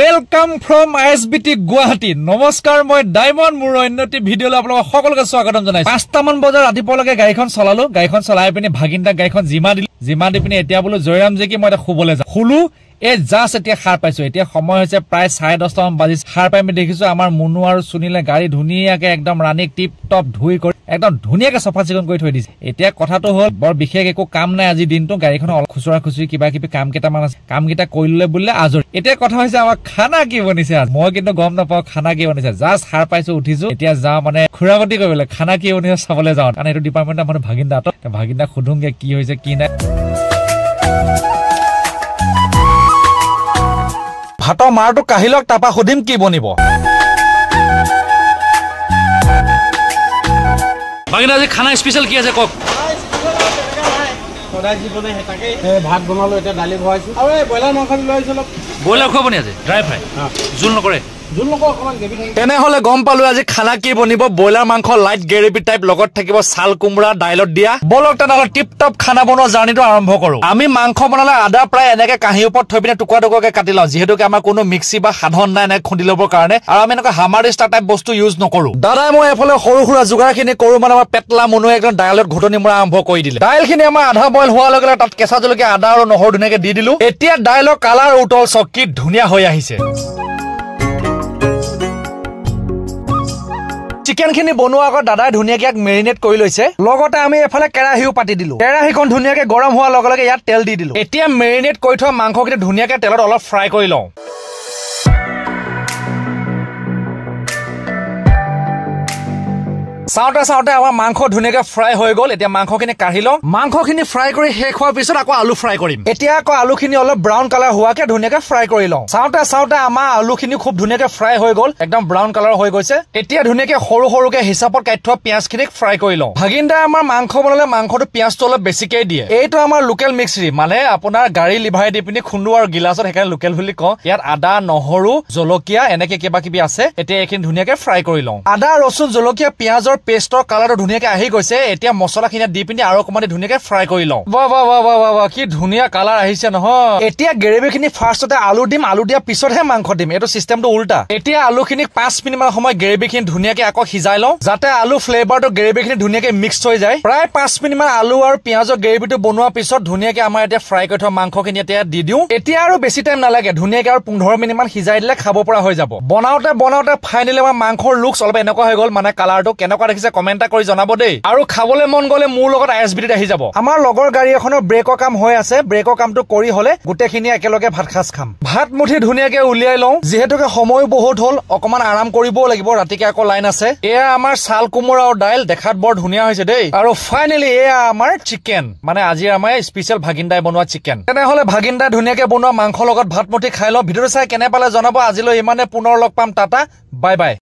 Welcome from ISBT Guwahati. নমস্কাৰ, মই diamond. মোৰ অন্যটি ভিডিঅ'লৈ আপোনালোকক সকলোকে স্বাগতম জনাইছো। 5টামান বজাৰ ৰাতিপুৱালৈকে গাড়ীখন চলালো। গাড়ীখন চলাই পিনে ভাগিনটাক গাড়ীখন জিমা দিলো। জিমা দি পিনে এতিয়া বোলো জয়ৰাম যে কি মই এটা শুবলৈ যাওঁ। শুলো এই জাষ্ট এতিয়া সাৰ পাইছো। এতিয়া সময় হৈছে প্ৰায় 10:30মান বাজিছে। সাৰ পাই আমি দেখিছো আমাৰ মুনু আৰু সুনীলে গাড়ী ধুনীয়াকে একদম ৰানিক টিপ টপ ধুই কৰি একদম ধুনীয়াকে চফা চিকুণ কৰি থৈ দিছে। এতিয়া কথাটো হ'ল বৰ বিশেষ একো কাম নাই আজি দিনটো। গাড়ীখন অলপ খুচুৰা খুচুৰি কিবা কিবি কাম কেইটামান আছে, কাম কেইটা কৰি ললে বুলিলে আজৰি। এতিয়া কথা হৈছে আমাৰ খানা কি বনিছে। মই কিন্তু গম নাপাওঁ খানা কি বনিছে। জাষ্ট সাৰ পাইছো, উঠিছো। এতিয়া যাওঁ মানে খুৰাগতি কৰিবলৈ খানা কি বনিছে চাবলৈ যাওঁ। কাৰণ এইটো ডিপাৰ্টমেণ্টৰ মানে ভাগিনদাক সুধোংগে কি হৈছে কি নাই। ভাতৰ মাৰটো কাঢ়ি লওক, তাৰপা সুধিম কি বনিব। ভাগিনা আজি খানা স্পেচিয়েল কি আছে কওক। ভাত বনালো, এতিয়া দালি ভৰাইছো আৰু এই ব্ৰইলাৰ মাংস লৈ আহিছো। অলপ ব্ৰইলাৰ খুৱাব নি আজি? ড্ৰাই ফ্ৰাই, জোল নকৰে? তেনেহলে গম পালো আজি খানা কি বনিব। ব্ৰইলাৰ মাংস লাইট গ্ৰেভি টাইপ, লগত থাকিব ছাল কোমোৰা দাইলত দিয়া। বলক তেনেহলে টিপ টপ খানা বনোৱা জাৰ্ণিটো আৰম্ভ কৰো। আমি মাংস বনালে আদা প্ৰায় এনেকে কাঁহীৰ ওপৰত থৈ পিনে টুকুৰা টুকুৰাকে কাটি লওঁ, যিহেতুকে আমাৰ কোনো মিক্সি বা সাধন নাই এনেকে খুন্দি ল'বৰ কাৰণে। আৰু আমি এনেকুৱা হামাৰ ষ্টাৰ টাইপ বস্তু ইউজ নকৰো। দাদাই মই এফালে সৰু সুৰা যোগাৰ খিনি কৰো। মানে আমাৰ পেটলা মুনুৱে একদম দাইলত ঘুটনি মৰা আৰম্ভ কৰি দিলে। দাইল খিনি আমাৰ আধা বইল হোৱাৰ লগে লগে তাত কেঁচা জলকীয়া, আদা আৰু নহৰু ধুনীয়াকে দি দিলো। এতিয়া দাইলৰ কালাৰ উতল চকী ধুনীয়া হৈ আহিছে। চিকেন খিনি বনোৱাৰ আগত দাদাই ধুনীয়াকে মেৰিনেট কৰি লৈছে। লগতে আমি এফালে কেৰাহীও পাতি দিলো। কেৰাহীখন ধুনীয়াকে গৰম হোৱাৰ লগে লগে ইয়াত তেল দি দিলো। এতিয়া মেৰিনেট কৰি থোৱা মাংসখিনি ধুনীয়াকে তেলত অলপ ফ্ৰাই কৰি লওঁ। চাওঁতে চাওঁতে আমাৰ মাংস ধুনীয়াকে ফ্ৰাই হৈ গ'ল। এতিয়া মাংসখিনি কাঢ়ি লওঁ। মাংসখিনি ফ্ৰাই কৰি শেষ হোৱাৰ পিছত আকৌ আলু ফ্ৰাই কৰিম। এতিয়া আকৌ আলুখিনি অলপ ব্ৰাউন কালাৰ হোৱাকে ধুনীয়াকে ফ্ৰাই কৰি লওঁ। চাওঁতে চাওঁতে আমাৰ আলুখিনি খুব ধুনীয়াকে ফ্ৰাই হৈ গ'ল, একদম ব্ৰাউন কালাৰ হৈ গৈছে। এতিয়া ধুনীয়াকে সৰু সৰুকে হিচাপত কাটি থোৱা পিঁয়াজখিনিক ফ্ৰাই কৰি লওঁ। ভাগিনদাই আমাৰ মাংস বনালে মাংসটো পিঁয়াজটো অলপ বেছিকে দিয়ে। এইটো আমাৰ লোকেল মিক্সি, মানে আপোনাৰ গাড়ী লিভাৰ দি পিনি খুন্দো আৰু গিলাচত, সেইকাৰণে লোকেল বুলি কওঁ। ইয়াত আদা নহৰু জলকীয়া এনেকে কিবা কিবি আছে। এতিয়া এইখিনি ধুনীয়াকে ফ্ৰাই কৰি লওঁ। আদা ৰচুন জলকীয়া পিঁয়াজৰ পেষ্টৰ কালাৰটো ধুনীয়াকে আহি গৈছে। এতিয়া মছলাখিনি দি পিনি আৰু অকণমান ধুনীয়াকে ফ্ৰাই কৰি লওঁ। বাহ কি ধুনীয়া কালাৰ আহিছে নহয়। এতিয়া গ্ৰেভিখিনি ফাৰ্ষ্টতে আলু দিম, আলু দিয়াৰ পিছতহে মাংস দিম। এইটো চিষ্টেমটো উল্টা। এতিয়া আলুখিনিক 5 মিনিটমান সময় গ্ৰেভিখিনি ধুনীয়াকে আকৌ সিজাই লওঁ, যাতে আলু ফ্লেভাৰটো গ্ৰেভিখিনি ধুনীয়াকে মিক্স হৈ যায়। প্ৰায় 5 মিনিটমান আলু আৰু পিঁয়াজৰ গ্ৰেভিটো বনোৱাৰ পিছত ধুনীয়াকে আমাৰ এতিয়া ফ্ৰাই কৰি থোৱা মাংসখিনি এতিয়া দি দিওঁ। এতিয়া আৰু বেছি টাইম নালাগে, ধুনীয়াকে আৰু 15 মিনিটমান সিজাই দিলে খাব পৰা হৈ যাব। বনাওতে ফাইনেলি আমাৰ মাংসৰ লুকছ অলপ এনেকুৱা হৈ গ'ল। মানে কালাৰটো কেনেকুৱা দেখিছে কমেণ্ট কৰি জনাব দেই। আৰু খাবলৈ মন গ'লে মোৰ লগত আইএসবিটিত আহি যাব। আমাৰ লগৰ গাড়ী এখনৰ ব্ৰেকৰ কাম হৈ আছে। ব্ৰেকৰ কামটো কৰি হলে গোটেইখিনি একেলগে ভাত সাজ খাম। ভাত মুঠি ধুনীয়াকে উলিয়াই লওঁ, যিহেতুকে সময়ো বহুত হ'ল, অকমান আৰাম কৰিবও লাগিব, ৰাতিকে আকৌ লাইন আছে। এয়া আমাৰ ছাল কোমোৰা আৰু দাইল, দেখাত বৰ ধুনীয়া হৈছে দেই। আৰু ফাইনেলি এয়া আমাৰ চিকেন, মানে আজি আমাৰ স্পেচিয়েল ভাগিনদাই বনোৱা চিকেন। তেনেহলে ভাগিনদাই ধুনীয়াকে বনোৱা মাংসৰ লগত ভাত মুঠি খাই লওঁ। ভিডিঅ'টো চাই কেনে পালে জনাব। আজিলৈ ইমানে, পুনৰ লগ পাম। Tata, bye bye.